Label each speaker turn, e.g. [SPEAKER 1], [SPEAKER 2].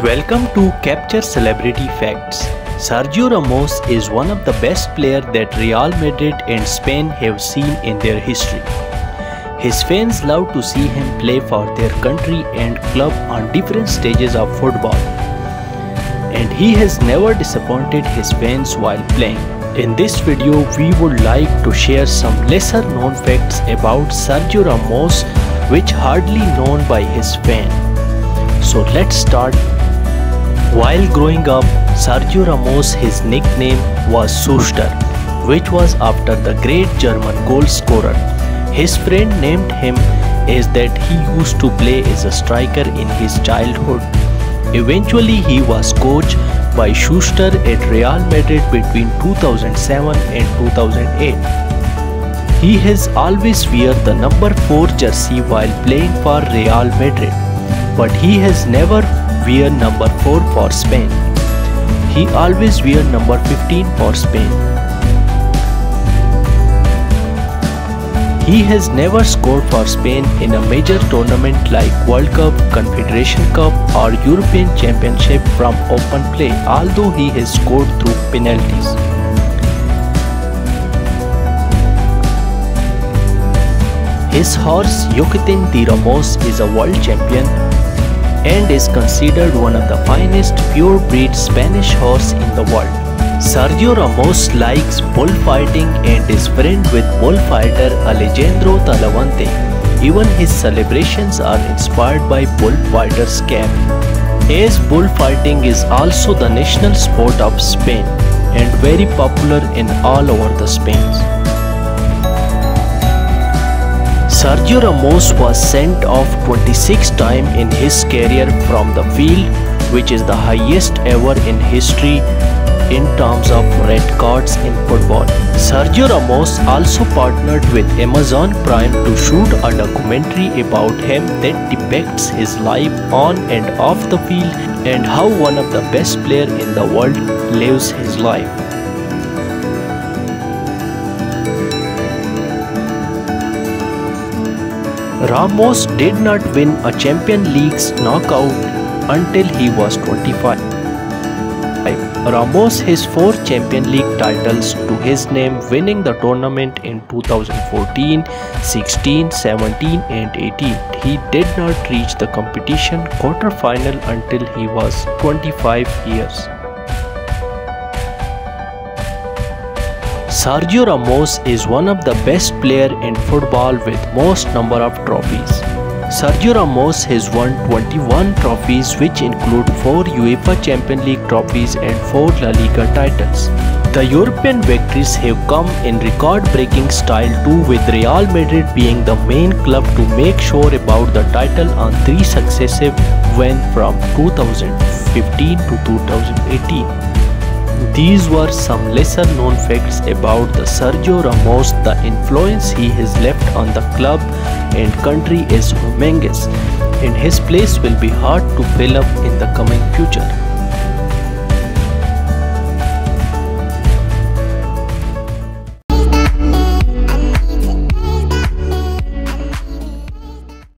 [SPEAKER 1] Welcome to Capture Celebrity Facts. Sergio Ramos is one of the best players that Real Madrid and Spain have seen in their history. His fans love to see him play for their country and club on different stages of football. And he has never disappointed his fans while playing. In this video, we would like to share some lesser known facts about Sergio Ramos which hardly known by his fans. So let's start. While growing up, Sergio Ramos, his nickname was Schuster, which was after the great German goal scorer. His friend named him as that he used to play as a striker in his childhood. Eventually, he was coached by Schuster at Real Madrid between 2007 and 2008. He has always worn the number 4 jersey while playing for Real Madrid, but he has never worn number 4 for Spain. He always wore number 15 for Spain. He has never scored for Spain in a major tournament like World Cup, Confederation Cup or European Championship from open play, although he has scored through penalties. His horse Yoquitin de Ramos is a world champion and is considered one of the finest pure-breed Spanish horse in the world. Sergio Ramos likes bullfighting and is friend with bullfighter Alejandro Talavante. Even his celebrations are inspired by bullfighter's cap. As bullfighting is also the national sport of Spain and very popular in all over the Spain. Sergio Ramos was sent off 26 times in his career from the field, which is the highest ever in history in terms of red cards in football. Sergio Ramos also partnered with Amazon Prime to shoot a documentary about him that depicts his life on and off the field and how one of the best players in the world lives his life. Ramos did not win a Champions League's knockout until he was 25. Ramos has 4 Champions League titles to his name, winning the tournament in 2014, 16, 17 and 18. He did not reach the competition quarter-final until he was 25 years. Sergio Ramos is one of the best players in football with most number of trophies. Sergio Ramos has won 21 trophies which include 4 UEFA Champions League trophies and 4 La Liga titles. The European victories have come in record-breaking style too, with Real Madrid being the main club to make sure about the title on 3 successive wins from 2015 to 2018. These were some lesser known facts about the Sergio Ramos. The influence he has left on the club and country is humongous, and his place will be hard to fill up in the coming future.